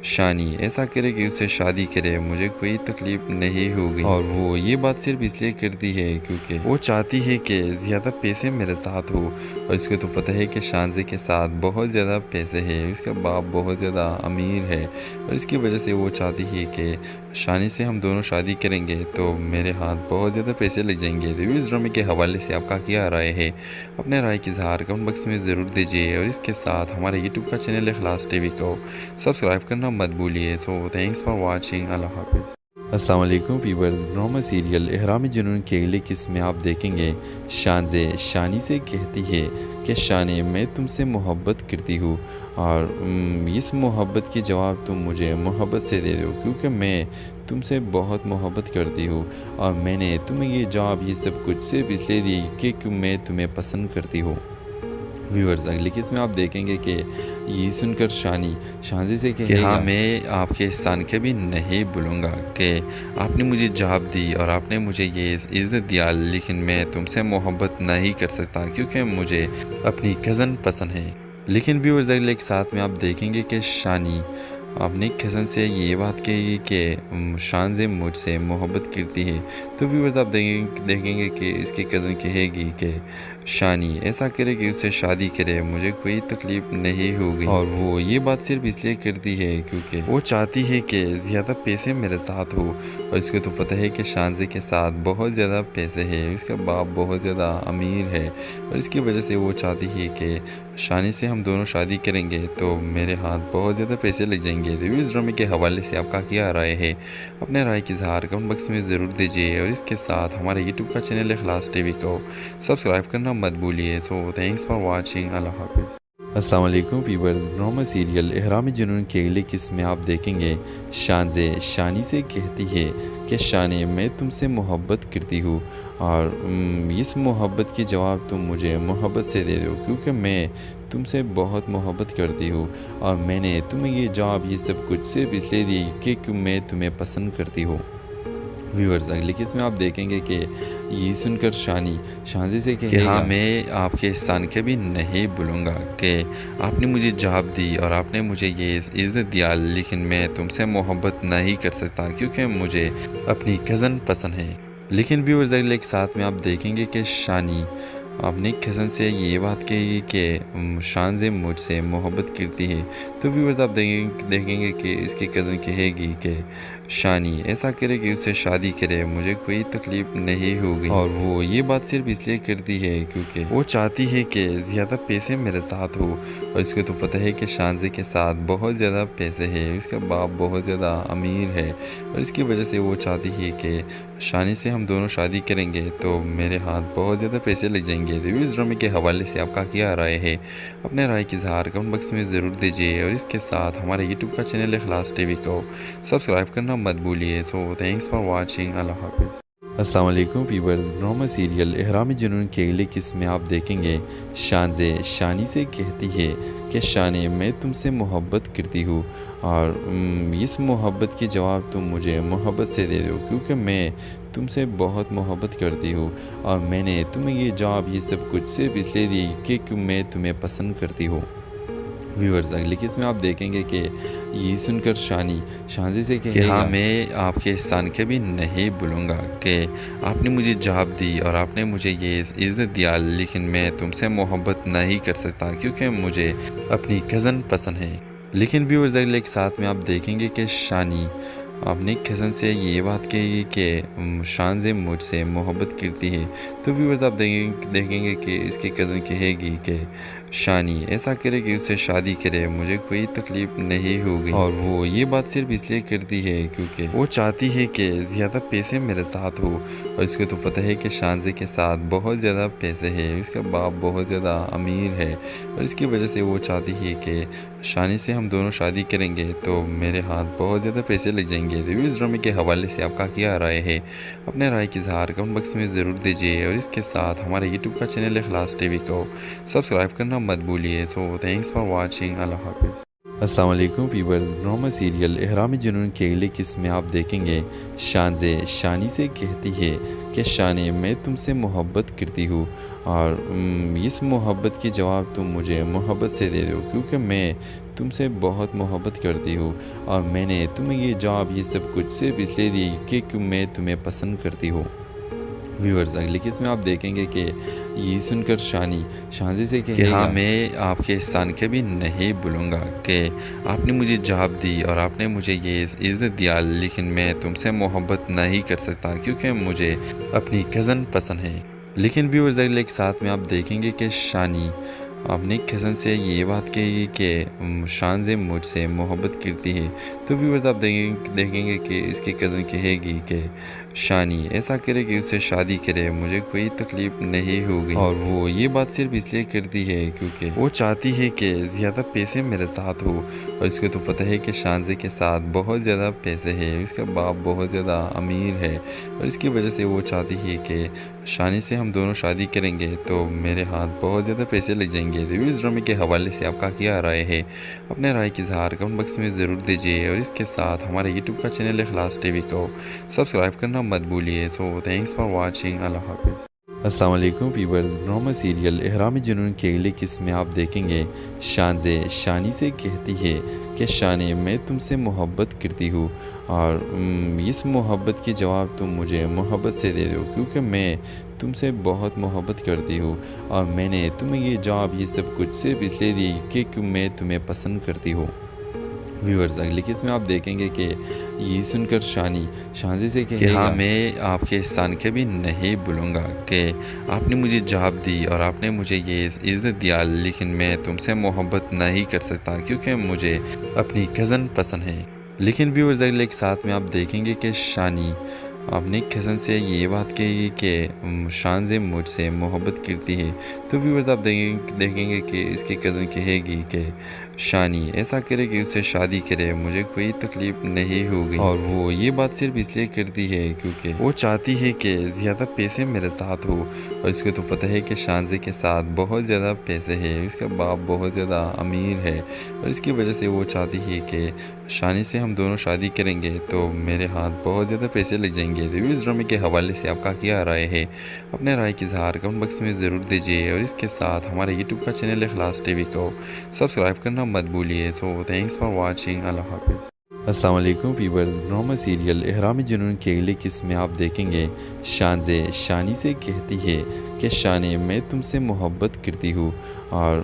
[SPEAKER 5] शानी ऐसा करे कि उससे शादी करे, मुझे कोई तकलीफ़ नहीं होगी। और वो ये बात सिर्फ इसलिए करती है क्योंकि वो चाहती है कि ज़्यादा पैसे मेरे साथ हो। और इसको तो पता है कि शानज़े के साथ बहुत ज़्यादा पैसे हैं, उसका बाप बहुत ज़्यादा अमीर है, और इसकी वजह से वो चाहती है कि शानी से हम दोनों शादी करेंगे तो मेरे हाथ बहुत ज़्यादा पैसे लग जाएंगे। तो इस ड्रामे के हवाले से आपका क्या राय है? अपने राय की इज़हार कमेंट बॉक्स में ज़रूर दीजिए, और इसके साथ हमारे यूट्यूब का चैनल इखलास टीवी को सब्सक्राइब करना मत भूलिए। So thanks for watching. अल्लाह हाफिज़। अस्सलाम वालेकुम व्यूअर्स, ड्रामा सीरियल इहराम जुनून की अगली किस्त में आप देखेंगे शानज़े शानी से कहती है कि शानी मैं तुमसे मोहब्बत करती हूँ, और इस मोहब्बत की जवाब तुम मुझे मोहब्बत से दे दो, क्योंकि मैं तुमसे बहुत मोहब्बत करती हूँ, और मैंने तुम्हें ये जवाब ये सब कुछ सिर्फ इसलिए दी कि मैं तुम्हें पसंद करती हूँ। व्यूअर्स अगली किस्त में आप देखेंगे कि ये सुनकर शानी शानज़े से कहेगा कि हाँ, मैं आपके एहसान कभी नहीं भूलूंगा कि आपने मुझे जवाब दी और आपने मुझे ये इज़्ज़त दिया, लेकिन मैं तुमसे मोहब्बत नहीं कर सकता क्योंकि मुझे अपनी कज़न पसंद है। लेकिन व्यूअर्स अगले के साथ में आप देखेंगे कि शानी अपनी कज़न से ये बात कही कि शानज़े मुझसे मोहब्बत करती है, तो व्यूअर्स आप देखेंगे कि इसकी कज़न कहेगी कि शानी ऐसा करे कि उससे शादी करे, मुझे कोई तकलीफ़ नहीं होगी। और वो ये बात सिर्फ इसलिए करती है क्योंकि वो चाहती है कि ज़्यादा पैसे मेरे साथ हो। और इसको तो पता है कि शानज़े के साथ बहुत ज़्यादा पैसे हैं, उसका बाप बहुत ज़्यादा अमीर है, और इसकी वजह से वो चाहती है कि शानी से हम दोनों शादी करेंगे तो मेरे हाथ बहुत ज़्यादा पैसे लग जाएंगे। तो इस ड्रामे के हवाले से आपका क्या राय है? अपने राय की इज़हार कमेंट बॉक्स में ज़रूर दीजिए, और इसके साथ हमारे यूट्यूब का चैनल इखलास टीवी को सब्सक्राइब करना मत भूलिए। So thanks for watching. अल्लाह हाफिज़। अस्सलाम वालेकुम व्यूअर्स, ड्रामा सीरियल इहराम जुनून की अगली किस्त में आप देखेंगे शानज़े शानी से कहती है कि शानी मैं तुमसे मोहब्बत करती हूँ, और इस मोहब्बत की जवाब तुम मुझे मोहब्बत से दे दो, क्योंकि मैं तुमसे बहुत मोहब्बत करती हूँ, और मैंने तुम्हें ये जवाब ये सब कुछ सिर्फ इसलिए दी कि मैं तुम्हें पसंद करती हूँ। व्यूअर्स अगली किस्त में आप देखेंगे कि ये सुनकर शानी शानज़े से कहेगा कि हाँ, मैं आपके एहसान कभी नहीं भूलूंगा कि आपने मुझे जवाब दी और आपने मुझे ये इज़्ज़त दिया, लेकिन मैं तुमसे मोहब्बत नहीं कर सकता क्योंकि मुझे अपनी कज़न पसंद है। लेकिन व्यूअर्स अगले के साथ में आप देखेंगे कि शानी अपनी कज़न से ये बात कही कि शानज़े मुझसे मोहब्बत करती है, तो व्यूअर्स आप देखेंगे कि इसकी कज़न कहेगी कि शानी ऐसा करे कि उससे शादी करे, मुझे कोई तकलीफ़ नहीं होगी। और वो ये बात सिर्फ इसलिए करती है क्योंकि वो चाहती है कि ज़्यादा पैसे मेरे साथ हो। और इसको तो पता है कि शानज़े के साथ बहुत ज़्यादा पैसे हैं, उसका बाप बहुत ज़्यादा अमीर है, और इसकी वजह से वो चाहती है कि शानी से हम दोनों शादी करेंगे तो मेरे हाथ बहुत ज़्यादा पैसे लग जाएंगे। तो इस ड्रामे के हवाले से आपका क्या राय है? अपने राय की इज़हार कमेंट बॉक्स में ज़रूर दीजिए, और इसके साथ हमारे यूट्यूब का चैनल इखलास टीवी को सब्सक्राइब करना मत भूलिए। So thanks for watching. अल्लाह हाफिज़। अस्सलाम वालेकुम व्यूअर्स, ड्रामा सीरियल इहराम जुनून की अगली किस्त में आप देखेंगे शानज़े शानी से कहती है कि शानी मैं तुमसे मोहब्बत करती हूँ, और इस मोहब्बत की जवाब तुम मुझे मोहब्बत से दे दो, क्योंकि मैं तुमसे बहुत मोहब्बत करती हूँ, और मैंने तुम्हें ये जवाब ये सब कुछ सिर्फ इसलिए दी कि मैं तुम्हें पसंद करती हूँ। व्यूअर्स अगली किस्त में आप देखेंगे कि ये सुनकर शानी शानज़े से कहेगा कि हाँ, मैं आपके एहसान कभी नहीं भूलूंगा कि आपने मुझे जवाब दी और आपने मुझे ये इज़्ज़त दिया, लेकिन मैं तुमसे मोहब्बत नहीं कर सकता क्योंकि मुझे अपनी कज़न पसंद है। लेकिन व्यूअर्स अगले के साथ में आप देखेंगे कि शानी अपनी कज़न से ये बात कही कि शानज़े मुझसे मोहब्बत करती है, तो व्यूअर्स आप देखेंगे कि इसकी कज़न कहेगी कि शानी ऐसा करे कि उससे शादी करे, मुझे कोई तकलीफ़ नहीं होगी। और वो ये बात सिर्फ इसलिए करती है क्योंकि वो चाहती है कि ज़्यादा पैसे मेरे साथ हो। और इसको तो पता है कि शानज़े के साथ बहुत ज़्यादा पैसे हैं, उसका बाप बहुत ज़्यादा अमीर है, और इसकी वजह से वो चाहती है कि शानी से हम दोनों शादी करेंगे तो मेरे हाथ बहुत ज़्यादा पैसे लग जाएंगे। तो इस ड्रामे के हवाले से आपका क्या राय है? अपने राय की इज़हार कमेंट बॉक्स में ज़रूर दीजिए, और इसके साथ हमारे यूट्यूब का चैनल इखलास टीवी को सब्सक्राइब करना मत भूलिए। So thanks for watching. अल्लाह हाफिज़। अस्सलाम वालेकुम व्यूअर्स, ड्रामा सीरियल इहराम जुनून के अगले किस्म में आप देखेंगे शानज़े शानी से कहती है कि शानी मैं तुमसे मोहब्बत करती हूँ और इस मोहब्बत की जवाब तुम मुझे मोहब्बत से दे दो क्योंकि मैं तुमसे बहुत मोहब्बत करती हूँ और मैंने तुम्हें ये जवाब ये सब कुछ सिर्फ इसलिए दी कि मैं तुम्हें पसंद करती हूँ। व्यूअर्स अगले केस में आप देखेंगे कि ये सुनकर शानी शानज़े से कहेगा कि हाँ मैं आपके एहसान कभी नहीं भूलूंगा कि आपने मुझे जवाब दी और आपने मुझे ये इज़्ज़त दिया, लेकिन मैं तुमसे मोहब्बत नहीं कर सकता क्योंकि मुझे अपनी कज़न पसंद है। लेकिन व्यूअर्स अगले के साथ में आप देखेंगे कि शानी अपनी कज़न से ये बात कही कि शानज़े मुझसे मोहब्बत करती है। तो व्यूअर्स आप देखेंगे कि इसकी कज़न कहेगी कि शानी ऐसा करे कि उससे शादी करे, मुझे कोई तकलीफ़ नहीं होगी। और वो ये बात सिर्फ इसलिए करती है क्योंकि वो चाहती है कि ज़्यादा पैसे मेरे साथ हो और इसको तो पता है कि शानज़े के साथ बहुत ज़्यादा पैसे हैं, इसका बाप बहुत ज़्यादा अमीर है और इसकी वजह से वो चाहती है कि शानी से हम दोनों शादी करेंगे तो मेरे हाथ बहुत ज़्यादा पैसे लग जाएंगे। तो इस ड्रामे के हवाले से आपका क्या राय है? अपने राय की इज़हार कमेंट बॉक्स में ज़रूर दीजिए और इसके साथ हमारे यूट्यूब का चैनल इखलास टीवी को सब्सक्राइब करना मत भूलिए। सो थैंक्स फॉर वाचिंग, अल्लाह हाफिज़। अस्सलाम वालेकुम व्यूअर्स, ड्रामा सीरियल इहराम जुनून के अगले किस्म में आप देखेंगे शानज़े शानी से कहती है कि शानी मैं तुमसे मोहब्बत करती हूँ और इस मोहब्बत की जवाब तुम मुझे मोहब्बत से दे दो क्योंकि मैं तुमसे बहुत मोहब्बत करती हूँ और मैंने तुम्हें ये जवाब ये सब कुछ सिर्फ इसलिए दी कि मैं तुम्हें पसंद करती हूँ। व्यूअर्स अगले केस में आप देखेंगे कि ये सुनकर शानी शानज़े से कहेगा कि हाँ मैं आपके एहसान कभी नहीं भूलूंगा कि आपने मुझे जवाब दी और आपने मुझे ये इज़्ज़त दिया, लेकिन मैं तुमसे मोहब्बत नहीं कर सकता क्योंकि मुझे अपनी कज़न पसंद है। लेकिन व्यूअर्स अगले के साथ में आप देखेंगे कि शानी अपनी कज़न से ये बात कही कि शानज़े मुझसे मोहब्बत करती है। तो व्यूअर्स आप देखेंगे कि इसकी कज़न कहेगी कि शानी ऐसा करे कि उससे शादी करे, मुझे कोई तकलीफ़ नहीं होगी। और वो ये बात सिर्फ इसलिए करती है क्योंकि वो चाहती है कि ज़्यादा पैसे मेरे साथ हो और इसको तो पता है कि शानज़े के साथ बहुत ज़्यादा पैसे हैं, इसका बाप बहुत ज़्यादा अमीर है और इसकी वजह से वो चाहती है कि शानी से हम दोनों शादी करेंगे तो मेरे हाथ बहुत ज़्यादा पैसे लग जाएंगे। तो इस ड्रामे के हवाले से आपका क्या राय है? अपने राय की इज़हार कमेंट बॉक्स में ज़रूर दीजिए और इसके साथ हमारे यूट्यूब का चैनल इखलास टीवी को सब्सक्राइब करना मत भूलिए। सो थैंक्स फॉर वाचिंग, अल्लाह हाफिज़। अस्सलाम वालेकुम व्यूअर्स, ड्रामा सीरियल इहराम जुनून के अगले किस्म में आप देखेंगे शानज़े शानी से कहती है कि शानी मैं तुमसे मोहब्बत करती हूँ और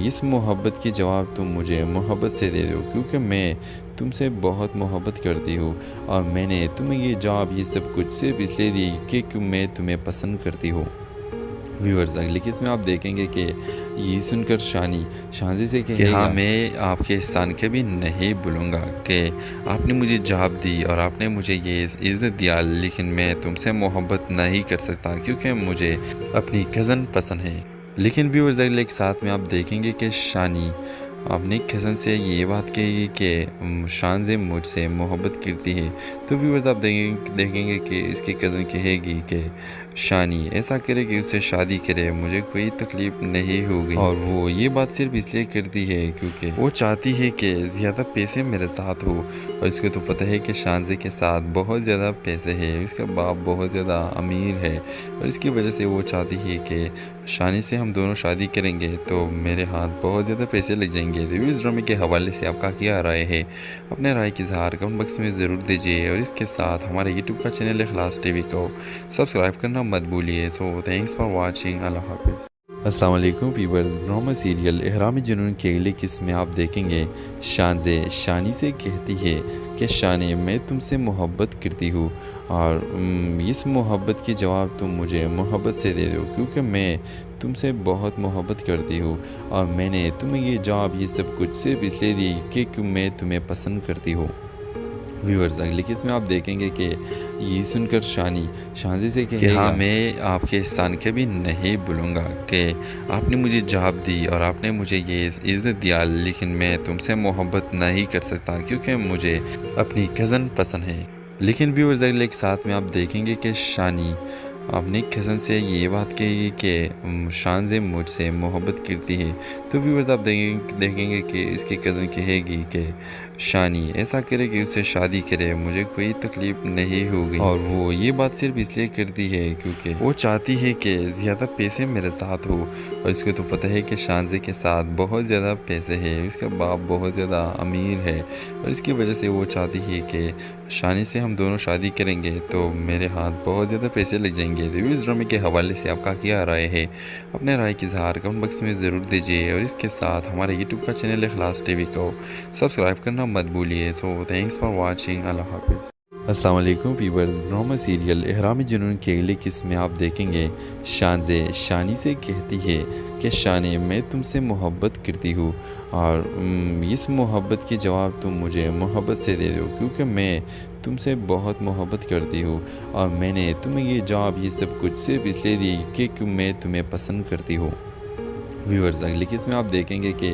[SPEAKER 5] इस मोहब्बत की जवाब तुम मुझे मोहब्बत से दे दो क्योंकि मैं तुमसे बहुत मोहब्बत करती हूँ और मैंने तुम्हें ये जवाब ये सब कुछ सिर्फ इसलिए दी कि मैं तुम्हें पसंद करती हूँ। व्यूअर्स अगले केस में आप देखेंगे कि ये सुनकर शानी शानज़े से कहेगा कि हाँ मैं आपके एहसान कभी नहीं भूलूंगा कि आपने मुझे जवाब दी और आपने मुझे ये इज़्ज़त दिया, लेकिन मैं तुमसे मोहब्बत नहीं कर सकता क्योंकि मुझे अपनी कज़न पसंद है। लेकिन व्यूअर्स अगले के साथ में आप देखेंगे कि शानी अपनी कज़न से ये बात कही कि शानज़े मुझसे मोहब्बत करती है। तो व्यूअर्स आप देखेंगे कि इसकी कज़न कहेगी कि शानी ऐसा करे कि उससे शादी करे, मुझे कोई तकलीफ़ नहीं होगी। और वो ये बात सिर्फ इसलिए करती है क्योंकि वो चाहती है कि ज़्यादा पैसे मेरे साथ हो और इसको तो पता है कि शानज़े के साथ बहुत ज़्यादा पैसे हैं, इसका बाप बहुत ज़्यादा अमीर है और इसकी वजह से वो चाहती है कि शानी से हम दोनों शादी करेंगे तो मेरे हाथ बहुत ज़्यादा पैसे लग जाएंगे। तो इस ड्रामे के हवाले से आपका क्या राय है? अपने राय की इज़हार कमेंट बॉक्स में ज़रूर दीजिए और इसके साथ हमारे यूट्यूब का चैनल इखलास टीवी को सब्सक्राइब करना मत भूलिए। सो थैंक्स फॉर वाचिंग, अल्लाह हाफिज़। अस्सलाम वालेकुम व्यूअर्स, ड्रामा सीरियल इहराम जुनून के अगले किस्म में आप देखेंगे शानज़े शानी से कहती है कि शानी मैं तुमसे मोहब्बत करती हूँ और इस मोहब्बत की जवाब तुम मुझे मोहब्बत से दे दो क्योंकि मैं तुमसे बहुत मोहब्बत करती हूँ और मैंने तुम्हें ये जवाब ये सब कुछ सिर्फ इसलिए दी कि मैं तुम्हें पसंद करती हूँ। व्यूअर्स अगले केस में आप देखेंगे कि ये सुनकर शानी शानज़े से कहेगा कि हाँ मैं आपके एहसान कभी नहीं भूलूंगा कि आपने मुझे जवाब दी और आपने मुझे ये इज़्ज़त दिया, लेकिन मैं तुमसे मोहब्बत नहीं कर सकता क्योंकि मुझे अपनी कज़न पसंद है। लेकिन व्यूअर्स अगले के साथ में आप देखेंगे कि शानी आपने कज़न से ये बात कही कि शान मुझसे मोहब्बत करती है, तो व्यूअर्स आप देखेंगे कि इसकी कज़न कहेगी कि शानी ऐसा करे कि उससे शादी करे, मुझे कोई तकलीफ़ नहीं होगी। और वो ये बात सिर्फ इसलिए करती है क्योंकि वो चाहती है कि ज़्यादा पैसे मेरे साथ हो। और इसको तो पता है कि शानज़े के साथ बहुत ज़्यादा पैसे हैं, उसका बाप बहुत ज़्यादा अमीर है, और इसकी वजह से वो चाहती है कि शानी से हम दोनों शादी करेंगे तो मेरे हाथ बहुत ज़्यादा पैसे लग जाएंगे। तो इस ड्रामे के हवाले से आपका क्या राय है? अपने राय की इज़हार कमेंट बॉक्स में ज़रूर दीजिए, और इसके साथ हमारे यूट्यूब का चैनल इखलास टीवी को सब्सक्राइब करना मत भूलिए। So thanks for watching. अल्लाह हाफिज़। अस्सलाम वालेकुम व्यूअर्स, ड्रामा सीरियल एहराम जुनून की अगली किस्त में आप देखेंगे शानज़े शानी से कहती है कि शानी मैं तुमसे मोहब्बत करती हूँ, और इस मोहब्बत की जवाब तुम मुझे मोहब्बत से दे दो, क्योंकि मैं तुमसे बहुत मोहब्बत करती हूँ, और मैंने तुम्हें ये जवाब ये सब कुछ सिर्फ इसलिए दी कि मैं तुम्हें पसंद करती हूँ। व्यूअर्स अगली किस्त में आप देखेंगे कि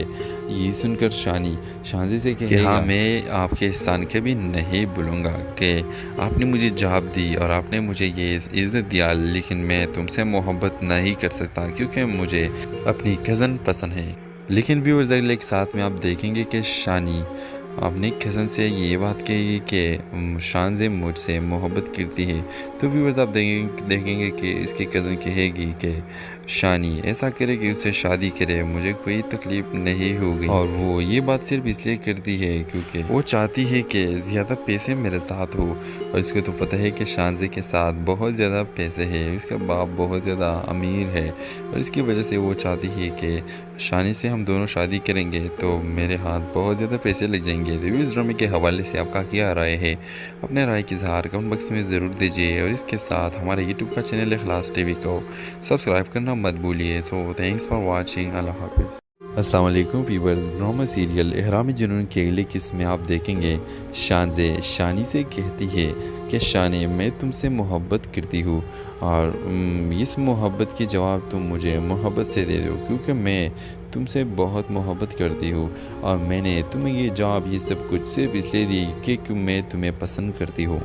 [SPEAKER 5] ये सुनकर शानी शानज़े से कि हाँ, मैं आपके एहसान कभी नहीं भूलूंगा कि आपने मुझे जवाब दी और आपने मुझे ये इज़्ज़त दिया, लेकिन मैं तुमसे मोहब्बत नहीं कर सकता क्योंकि मुझे अपनी कज़न पसंद है। लेकिन व्यूअर्स अगले के साथ में आप देखेंगे कि शानी अपनी कज़न से ये बात कही कि शानज़े मुझसे मोहब्बत करती है, तो व्यूअर्स आप देखेंगे कि इसकी कज़न कहेगी कि शानी ऐसा करे कि उससे शादी करे, मुझे कोई तकलीफ़ नहीं होगी। और वो ये बात सिर्फ इसलिए करती है क्योंकि वो चाहती है कि ज़्यादा पैसे मेरे साथ हो। और इसको तो पता है कि शानज़े के साथ बहुत ज़्यादा पैसे हैं, उसका बाप बहुत ज़्यादा अमीर है, और इसकी वजह से वो चाहती है कि शानी से हम दोनों शादी करेंगे तो मेरे हाथ बहुत ज़्यादा पैसे लग जाएंगे। तो इस ड्रामे के हवाले से आपका क्या राय है? अपने राय की इज़हार कमेंट बॉक्स में ज़रूर दीजिए, और इसके साथ हमारे यूट्यूब का चैनल इखलास टीवी को सब्सक्राइब करना मत भूलिए। So thanks for watching. अल्लाह हाफिज़। अस्सलाम वालेकुम व्यूअर्स, ड्रामा सीरियल एहराम जुनून की अगली किस्त में आप देखेंगे शानज़े शानी से कहती है कि शानी मैं तुमसे मोहब्बत करती हूँ, और इस मोहब्बत की जवाब तुम मुझे मोहब्बत से दे दो, क्योंकि मैं तुमसे बहुत मोहब्बत करती हूँ, और मैंने तुम्हें ये जवाब ये सब कुछ सिर्फ इसलिए दी कि मैं तुम्हें पसंद करती हूँ।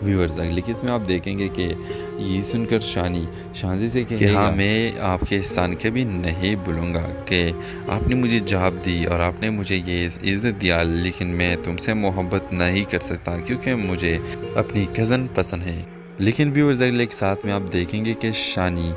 [SPEAKER 5] व्यूअर्स अगली किस्त में आप देखेंगे कि ये सुनकर शानी शानज़े से कि हाँ, मैं आपके एहसान कभी नहीं भूलूंगा कि आपने मुझे जवाब दी और आपने मुझे ये इज़्ज़त दिया, लेकिन मैं तुमसे मोहब्बत नहीं कर सकता क्योंकि मुझे अपनी कज़न पसंद है। लेकिन व्यूअर्स अगले के साथ में आप देखेंगे कि शानी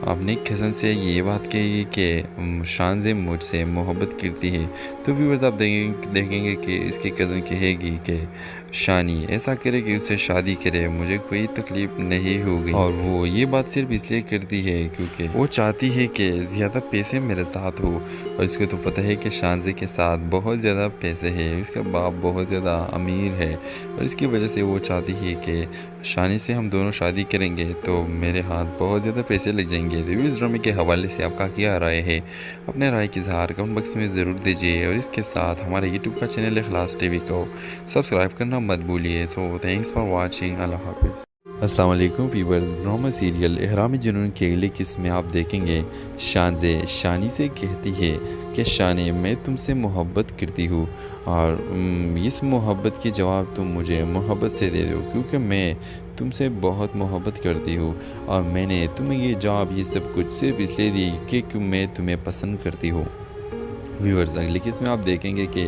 [SPEAKER 5] अपनी कज़न से ये बात कही कि शानज़े मुझसे मोहब्बत करती है, तो व्यूअर्स आप देखेंगे कि इसकी कज़न कहेगी कि शानी ऐसा करे कि उससे शादी करे, मुझे कोई तकलीफ़ नहीं होगी। और वो ये बात सिर्फ इसलिए करती है क्योंकि वो चाहती है कि ज़्यादा पैसे मेरे साथ हो। और इसको तो पता है कि शानज़े के साथ बहुत ज़्यादा पैसे हैं, उसका बाप बहुत ज़्यादा अमीर है, और इसकी वजह से वो चाहती है कि शानी से हम दोनों शादी करेंगे तो मेरे हाथ बहुत ज़्यादा पैसे लग जाएंगे। तो इस ड्रामे के हवाले से आपका क्या राय है? अपने राय की इज़हार कमेंट बॉक्स में ज़रूर दीजिए, और इसके साथ हमारे यूट्यूब का चैनल इखलास टीवी को सब्सक्राइब करना मत भूलिए। So thanks for watching. अल्लाह हाफिज़। अस्सलाम वालेकुम व्यूअर्स, ड्रामा सीरियल एहराम जुनून की अगली किस्त में आप देखेंगे शानज़े शानी से कहती है कि शानी मैं तुमसे मोहब्बत करती हूँ, और इस मोहब्बत की जवाब तुम मुझे मोहब्बत से दे दो, क्योंकि मैं तुमसे बहुत मोहब्बत करती हूँ, और मैंने तुम्हें ये जवाब ये सब कुछ सिर्फ इसलिए दी कि मैं तुम्हें पसंद करती हूँ। व्यूअर्स अगली किस्त में आप देखेंगे कि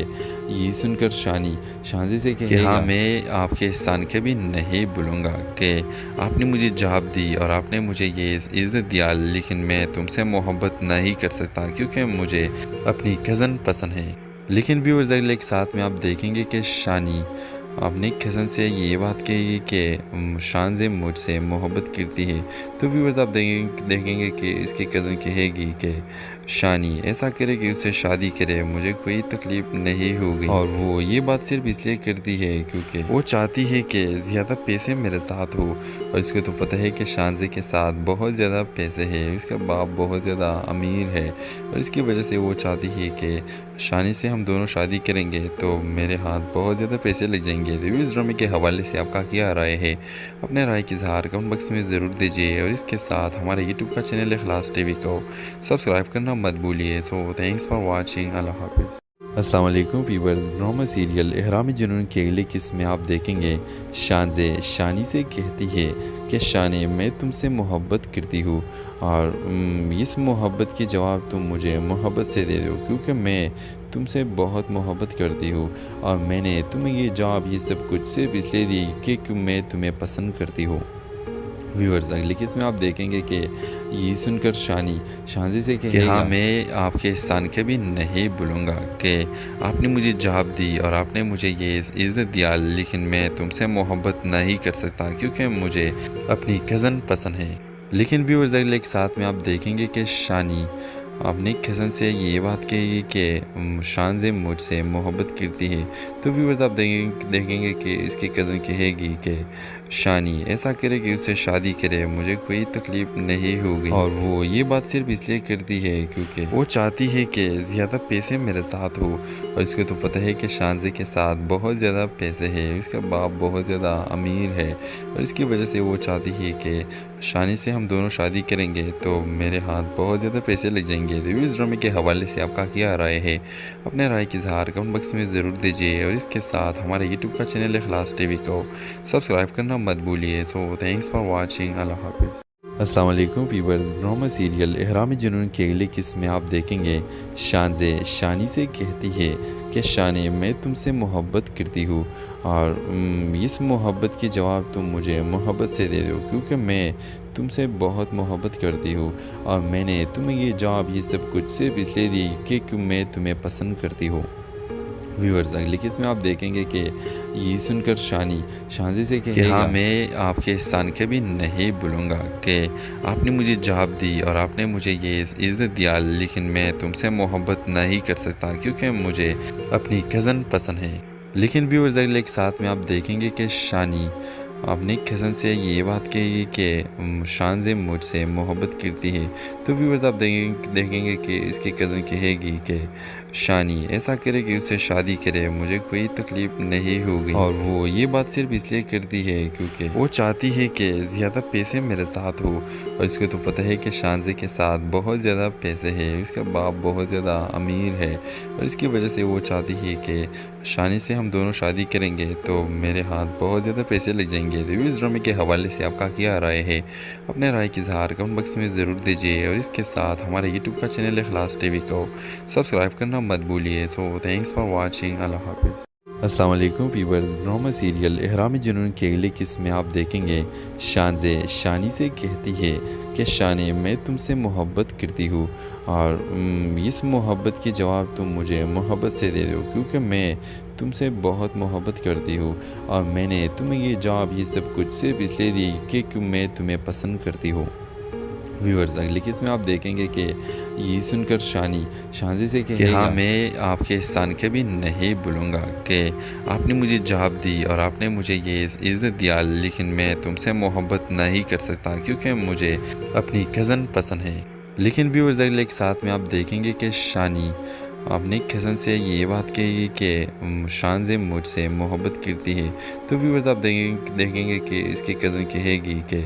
[SPEAKER 5] ये सुनकर शानी शानज़े से कि हाँ, मैं आपके एहसान कभी नहीं भूलूंगा कि आपने मुझे जवाब दी और आपने मुझे ये इज़्ज़त दिया, लेकिन मैं तुमसे मोहब्बत नहीं कर सकता क्योंकि मुझे अपनी कज़न पसंद है। लेकिन व्यूअर्स अगले के साथ में आप देखेंगे कि शानी अपनी कज़न से ये बात कही कि शानज़े मुझसे मोहब्बत करती है, तो व्यूअर्स आप देखेंगे कि इसकी कज़न कहेगी कि शानी ऐसा करे कि उससे शादी करे, मुझे कोई तकलीफ़ नहीं होगी। और वो ये बात सिर्फ इसलिए करती है क्योंकि वो चाहती है कि ज़्यादा पैसे मेरे साथ हो। और इसको तो पता है कि शानज़े के साथ बहुत ज़्यादा पैसे हैं, उसका बाप बहुत ज़्यादा अमीर है, और इसकी वजह से वो चाहती है कि शानी से हम दोनों शादी करेंगे तो मेरे हाथ बहुत ज़्यादा पैसे लग जाएंगे। तो इस ड्रामे के हवाले से आपका क्या राय है? अपने राय की इज़हार कमेंट बॉक्स में ज़रूर दीजिए, और इसके साथ हमारे यूट्यूब का चैनल इखलास टीवी को सब्सक्राइब करना मत भूलिए। So thanks for watching. अल्लाह हाफिज़। अस्सलाम वालेकुम व्यूअर्स, ड्रामा सीरियल इहराम जुनून की अगली किस्त में आप देखेंगे शानज़े शानी से कहती है कि शानी मैं तुमसे मोहब्बत करती हूँ और इस मोहब्बत की जवाब तुम मुझे मोहब्बत से दे दो क्योंकि मैं तुमसे बहुत मोहब्बत करती हूँ और मैंने तुम्हें ये जवाब ये सब कुछ सिर्फ इसलिए दी कि मैं तुम्हें पसंद करती हूँ। व्यूअर्स अगली किस्त में आप देखेंगे कि ये सुनकर शानी शानज़े से कहेगा हाँ मैं आपके एहसान कभी नहीं भूलूंगा कि आपने मुझे जवाब दी और आपने मुझे ये इज़्ज़त दिया, लेकिन मैं तुमसे मोहब्बत नहीं कर सकता क्योंकि मुझे अपनी कज़न पसंद है। लेकिन व्यूअर्स अगले के साथ में आप देखेंगे कि शानी अपनी कज़न से ये बात कहेगी कि शानज़े मुझसे मोहब्बत करती है। तो व्यूअर्स आप देखेंगे कि इसकी कज़न कहेगी कि शानी ऐसा करे कि उससे शादी करे, मुझे कोई तकलीफ़ नहीं होगी। और वो ये बात सिर्फ इसलिए करती है क्योंकि वो चाहती है कि ज़्यादा पैसे मेरे साथ हो और इसको तो पता है कि शानज़े के साथ बहुत ज़्यादा पैसे हैं, इसका बाप बहुत ज़्यादा अमीर है और इसकी वजह से वो चाहती है कि शानी से हम दोनों शादी करेंगे तो मेरे हाथ बहुत ज़्यादा पैसे लग जाएंगे। तो इस ड्रामे के हवाले से आपका क्या राय है? अपने राय की इज़हार कमेंट बॉक्स में ज़रूर दीजिए और इसके साथ हमारे यूट्यूब का चैनल इखलास टीवी को सब्सक्राइब करना मत भूलिए। सो थैंक्स फॉर वाचिंग, अल्लाह हाफिज़। अस्सलाम वालेकुम व्यूअर्स, ड्रामा सीरियल इहराम जुनून की अगली किस्त में आप देखेंगे शानज़े शानी से कहती है कि शानी मैं तुमसे मोहब्बत करती हूँ और इस मोहब्बत की जवाब तुम मुझे मोहब्बत से दे दो क्योंकि मैं तुमसे बहुत मोहब्बत करती हूँ और मैंने तुम्हें ये जवाब ये सब कुछ सिर्फ इसलिए दी कि मैं तुम्हें पसंद करती हूँ। व्यूअर्स अगली किस्त में आप देखेंगे कि ये सुनकर शानी शानज़े से कहेगा हाँ मैं आपके एहसान कभी नहीं भूलूंगा कि आपने मुझे जवाब दी और आपने मुझे ये इज़्ज़त दिया, लेकिन मैं तुमसे मोहब्बत नहीं कर सकता क्योंकि मुझे अपनी कज़न पसंद है। लेकिन व्यूअर्स अगले के साथ में आप देखेंगे कि शानी अपनी कज़न से ये बात कहेगी कि शानज़े मुझसे मोहब्बत करती है। तो व्यूअर्स आप देखेंगे कि इसकी कज़न कहेगी कि शानी ऐसा करे कि उससे शादी करे, मुझे कोई तकलीफ़ नहीं होगी। और वो ये बात सिर्फ इसलिए करती है क्योंकि वो चाहती है कि ज़्यादा पैसे मेरे साथ हो और इसको तो पता है कि शानज़े के साथ बहुत ज़्यादा पैसे हैं, इसका बाप बहुत ज़्यादा अमीर है और इसकी वजह से वो चाहती है कि शानी से हम दोनों शादी करेंगे तो मेरे हाथ बहुत ज़्यादा पैसे लग जाएंगे। तो इस ड्रामे के हवाले से आपका क्या राय है? अपने राय की इज़हार कमेंट बॉक्स में ज़रूर दीजिए और इसके साथ हमारे यूट्यूब का चैनल इखलास टीवी को सब्सक्राइब करना मत भूलिए। सो थैंक्स फॉर वाचिंग, अल्लाह हाफिज़। अस्सलाम वालेकुम व्यूअर्स, ड्रामा सीरियल इहराम जुनून की अगली किस्त में आप देखेंगे शानज़े शानी से कहती है कि शानी मैं तुमसे मोहब्बत करती हूँ और इस मोहब्बत की जवाब तुम मुझे मोहब्बत से दे दो क्योंकि मैं तुमसे बहुत मोहब्बत करती हूँ और मैंने तुम्हें ये जवाब ये सब कुछ सिर्फ इसलिए दी कि मैं तुम्हें पसंद करती हूँ। व्यूअर्स अगली किस्त में आप देखेंगे कि ये सुनकर शानी शानज़े से कहेगा हाँ मैं आपके एहसान कभी नहीं भूलूंगा कि आपने मुझे जवाब दी और आपने मुझे ये इज़्ज़त दिया, लेकिन मैं तुमसे मोहब्बत नहीं कर सकता क्योंकि मुझे अपनी कज़न पसंद है। लेकिन व्यूअर्स अगले के साथ में आप देखेंगे कि शानी अपनी कज़न से ये बात कहेगी कि शानज़े मुझसे मोहब्बत करती है। तो व्यूअर्स आप देखेंगे कि इसकी कज़न कहेगी कि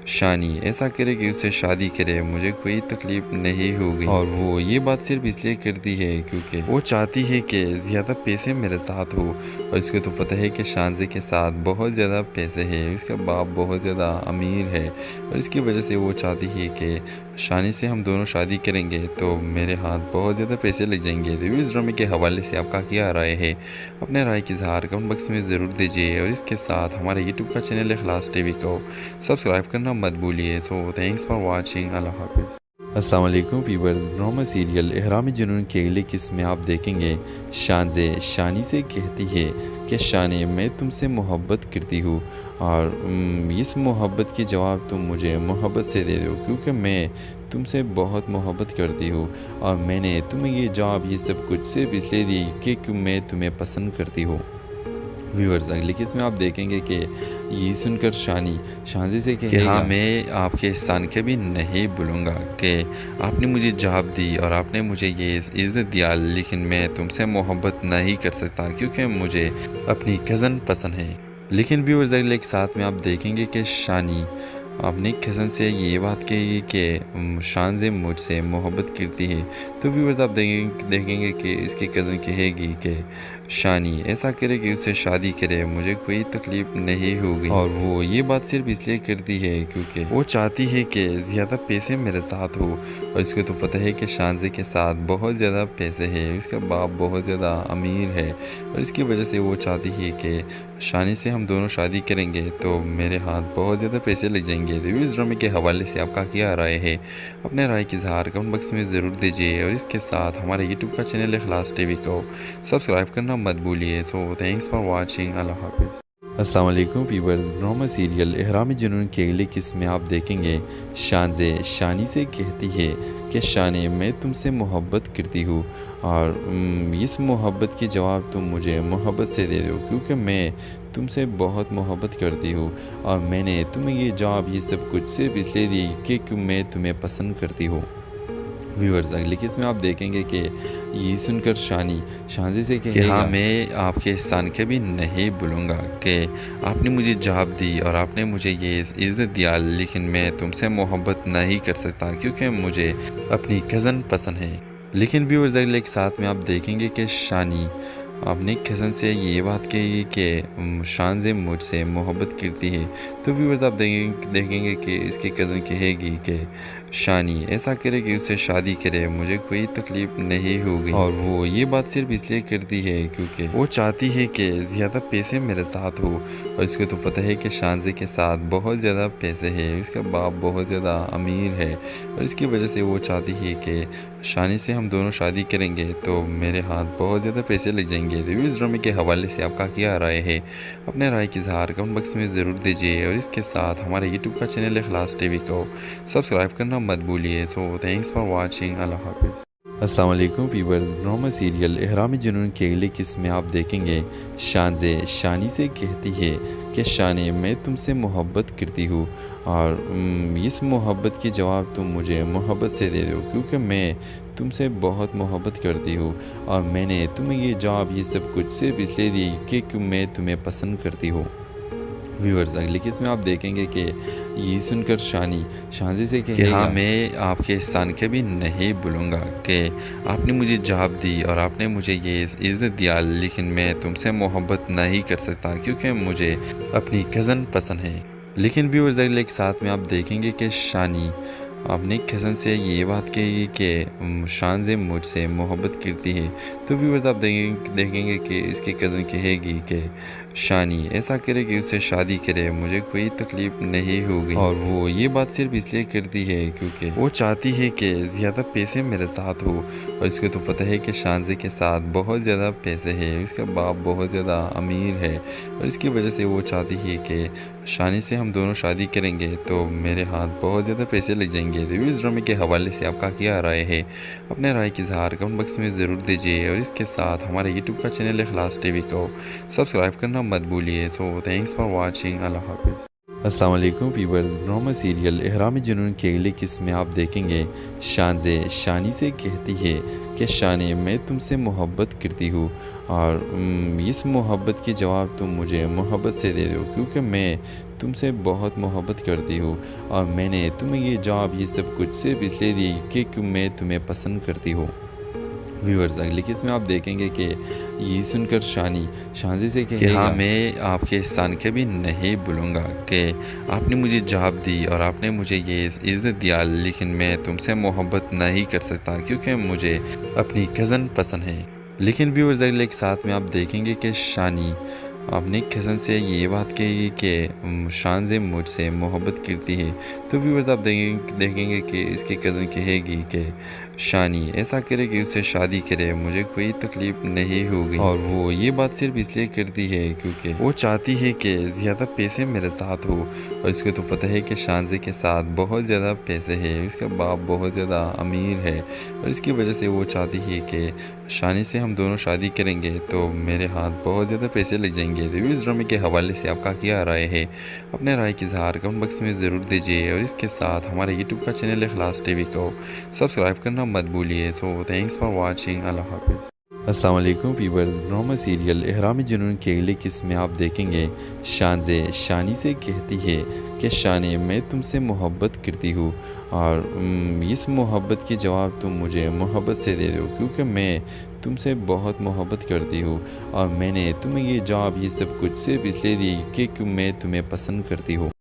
[SPEAKER 5] शानी ऐसा करे कि उससे शादी करे, मुझे कोई तकलीफ़ नहीं होगी। और वो ये बात सिर्फ इसलिए करती है क्योंकि वो चाहती है कि ज़्यादा पैसे मेरे साथ हो और इसको तो पता है कि शानज़े के साथ बहुत ज़्यादा पैसे हैं, इसका बाप बहुत ज़्यादा अमीर है और इसकी वजह से वो चाहती है कि शानी से हम दोनों शादी करेंगे तो मेरे हाथ बहुत ज़्यादा पैसे लग जाएंगे। तो इस ड्रामे के हवाले से आपका क्या राय है? अपने राय की इज़हार कमेंट बॉक्स में ज़रूर दीजिए और इसके साथ हमारे यूट्यूब का चैनल इखलास टीवी को सब्सक्राइब करना मत भूलिए। सो थैंक्स फॉर वाचिंग, अल्लाह हाफिज़। अस्सलाम वालेकुम व्यूअर्स, ड्रामा सीरियल इहराम जुनून की अगली किस्त में आप देखेंगे शानज़े शानी से कहती है कि शानी मैं तुमसे मोहब्बत करती हूँ और इस मोहब्बत की जवाब तुम मुझे मोहब्बत से दे दो क्योंकि मैं तुमसे बहुत मोहब्बत करती हूँ और मैंने तुम्हें ये जवाब ये सब कुछ सिर्फ इसलिए दी कि मैं तुम्हें पसंद करती हूँ। व्यूअर्स अगली किस्त में आप देखेंगे कि ये सुनकर शानी शानज़े से कहेगा हाँ मैं आपके एहसान कभी नहीं भूलूंगा कि आपने मुझे जवाब दी और आपने मुझे ये इज़्ज़त दिया, लेकिन मैं तुमसे मोहब्बत नहीं कर सकता क्योंकि मुझे अपनी कज़न पसंद है। लेकिन व्यूअर्स अगले के साथ में आप देखेंगे कि शानी आपने कज़न से ये बात कही कि शान मुझसे मोहब्बत करती है, तो व्यूअर्स आप देखेंगे कि इसकी कज़न कहेगी कि शानी ऐसा करे कि उससे शादी करे, मुझे कोई तकलीफ़ नहीं होगी। और वो ये बात सिर्फ इसलिए करती है क्योंकि वो चाहती है कि ज़्यादा पैसे मेरे साथ हो, और इसको तो पता है कि शानज़े के साथ बहुत ज़्यादा पैसे हैं, उसका बाप बहुत ज़्यादा अमीर है, और इसकी वजह से वो चाहती है कि शानी से हम दोनों शादी करेंगे तो मेरे हाथ बहुत ज़्यादा पैसे लग जाएंगे। तो इस ड्रामे के हवाले से आपका क्या राय है? अपने राय की इज़हार कमेंट बॉक्स में ज़रूर दीजिए, और इसके साथ हमारे यूट्यूब का चैनल इखलास टीवी को सब्सक्राइब करना मत भूलिए। So thanks for watching. अल्लाह हाफिज़। अस्सलाम वालेकुम व्यूअर्स, ड्रामा सीरियल एहराम जुनून की अगली किस्त में आप देखेंगे शानज़े शानी से कहती है कि शानी मैं तुमसे मोहब्बत करती हूँ, और इस मोहब्बत की जवाब तुम मुझे मोहब्बत से दे दो, क्योंकि मैं तुमसे बहुत मोहब्बत करती हूँ, और मैंने तुम्हें ये जवाब ये सब कुछ सिर्फ इसलिए दी कि मैं तुम्हें पसंद करती हूँ। व्यूअर्स अगली किस्त में आप देखेंगे कि ये सुनकर शानज़े से कि हाँ, मैं आपके एहसान कभी नहीं भूलूंगा कि आपने मुझे जवाब दी और आपने मुझे ये इज़्ज़त दिया, लेकिन मैं तुमसे मोहब्बत नहीं कर सकता क्योंकि मुझे अपनी कज़न पसंद है। लेकिन व्यूअर्स अगले के साथ में आप देखेंगे कि शानी अपनी कज़न से ये बात कही कि शानज़े मुझसे मोहब्बत करती है, तो व्यूअर्स आप देखेंगे कि इसकी कज़न कहेगी कि शानी ऐसा करे कि उससे शादी करे, मुझे कोई तकलीफ़ नहीं होगी। और वो ये बात सिर्फ इसलिए करती है क्योंकि वो चाहती है कि ज़्यादा पैसे मेरे साथ हो, और इसको तो पता है कि शानज़े के साथ बहुत ज़्यादा पैसे हैं, उसका बाप बहुत ज़्यादा अमीर है, और इसकी वजह से वो चाहती है कि शानी से हम दोनों शादी करेंगे तो मेरे हाथ बहुत ज़्यादा पैसे लग जाएंगे। तो इस ड्रामे के हवाले से आपका क्या राय है? अपने राय की इज़हार कमेंट बॉक्स में ज़रूर दीजिए, और इसके साथ हमारे यूट्यूब का चैनल इखलास टीवी को सब्सक्राइब करना मत भूलिए। So thanks for watching. अल्लाह हाफिज़। अस्सलाम वालेकुम व्यूअर्स, ड्रामा सीरियल एहराम जुनून की अगली किस्त में आप देखेंगे शानज़े शानी से कहती है कि शानी मैं तुमसे मोहब्बत करती हूँ, और इस मोहब्बत की जवाब तुम मुझे मोहब्बत से दे दो, क्योंकि मैं तुमसे बहुत मोहब्बत करती हूँ, और मैंने तुम्हें ये जवाब ये सब कुछ सिर्फ इसलिए दी कि मैं तुम्हें पसंद करती हूँ। व्यूअर्स अगली किस्त में आप देखेंगे कि ये सुनकर शानज़े से कि हाँ, मैं आपके एहसान कभी नहीं भूलूंगा कि आपने मुझे जवाब दी और आपने मुझे ये इज़्ज़त दिया, लेकिन मैं तुमसे मोहब्बत नहीं कर सकता क्योंकि मुझे अपनी कज़न पसंद है। लेकिन व्यूअर्स अगले के साथ में आप देखेंगे कि शानी अपनी कज़न से ये बात कही कि शानज़े मुझसे मोहब्बत करती है, तो व्यूअर्स आप देखेंगे कि इसकी कज़न कहेगी कि शानी ऐसा करे कि उससे शादी करे, मुझे कोई तकलीफ़ नहीं होगी। और वो ये बात सिर्फ इसलिए करती है क्योंकि वो चाहती है कि ज़्यादा पैसे मेरे साथ हो, और इसको तो पता है कि शानज़े के साथ बहुत ज़्यादा पैसे हैं, उसका बाप बहुत ज़्यादा अमीर है, और इसकी वजह से वो चाहती है कि शानी से हम दोनों शादी करेंगे तो मेरे हाथ बहुत ज़्यादा पैसे लग जाएंगे। तो इस ड्रामे के हवाले से आपका क्या राय है? अपने राय की इज़हार कमेंट बॉक्स में ज़रूर दीजिए, और इसके साथ हमारे यूट्यूब का चैनल इखलास टीवी को सब्सक्राइब करना मत भूलिए। So thanks for watching. अल्लाह हाफिज़। अस्सलाम वालेकुम व्यूअर्स, ड्रामा सीरियल एहराम जुनून की अगली किस्त में आप देखेंगे शानज़े शानी से कहती है कि शानी मैं तुमसे मोहब्बत करती हूँ, और इस मोहब्बत की जवाब तुम मुझे मोहब्बत से दे दो, क्योंकि मैं तुमसे बहुत मोहब्बत करती हूँ, और मैंने तुम्हें ये जवाब ये सब कुछ सिर्फ इसलिए दी कि मैं तुम्हें पसंद करती हूँ। व्यूअर्स अगली किस्त में आप देखेंगे कि ये सुनकर शानज़े से कि हाँ, मैं आपके एहसान कभी नहीं भूलूंगा कि आपने मुझे जवाब दी और आपने मुझे ये इज़्ज़त दिया, लेकिन मैं तुमसे मोहब्बत नहीं कर सकता क्योंकि मुझे अपनी कज़न पसंद है। लेकिन व्यूअर्स अगले के साथ में आप देखेंगे कि शानी अपनी कज़न से ये बात कही कि शानज़े मुझसे मोहब्बत करती है, तो व्यूअर्स आप देखेंगे कि इसकी कज़न कहेगी कि शानी ऐसा करे कि उससे शादी करे, मुझे कोई तकलीफ़ नहीं होगी। और वो ये बात सिर्फ इसलिए करती है क्योंकि वो चाहती है कि ज़्यादा पैसे मेरे साथ हो, और इसको तो पता है कि शानज़े के साथ बहुत ज़्यादा पैसे हैं, उसका बाप बहुत ज़्यादा अमीर है, और इसकी वजह से वो चाहती है कि शानी से हम दोनों शादी करेंगे तो मेरे हाथ बहुत ज़्यादा पैसे लग जाएंगे। तो इस ड्रामे के हवाले से आपका क्या राय है? अपने राय की इज़हार कमेंट बॉक्स में ज़रूर दीजिए, और इसके साथ हमारे यूट्यूब का चैनल इखलास टीवी को सब्सक्राइब करना मत भूलिए। So thanks for watching. अल्लाह हाफिज़। अस्सलाम वालेकुम व्यूअर्स। ड्रामा सीरियल एहराम जुनून के अगले किस्म में आप देखेंगे शानज़े शानी से कहती है कि शानी मैं तुमसे मोहब्बत करती हूँ और इस मोहब्बत के जवाब तुम मुझे मोहब्बत से दे दो क्योंकि मैं तुमसे बहुत मोहब्बत करती हूँ और मैंने तुम्हें ये जवाब ये सब कुछ सिर्फ इसलिए दी कि मैं तुम्हें पसंद करती हूँ।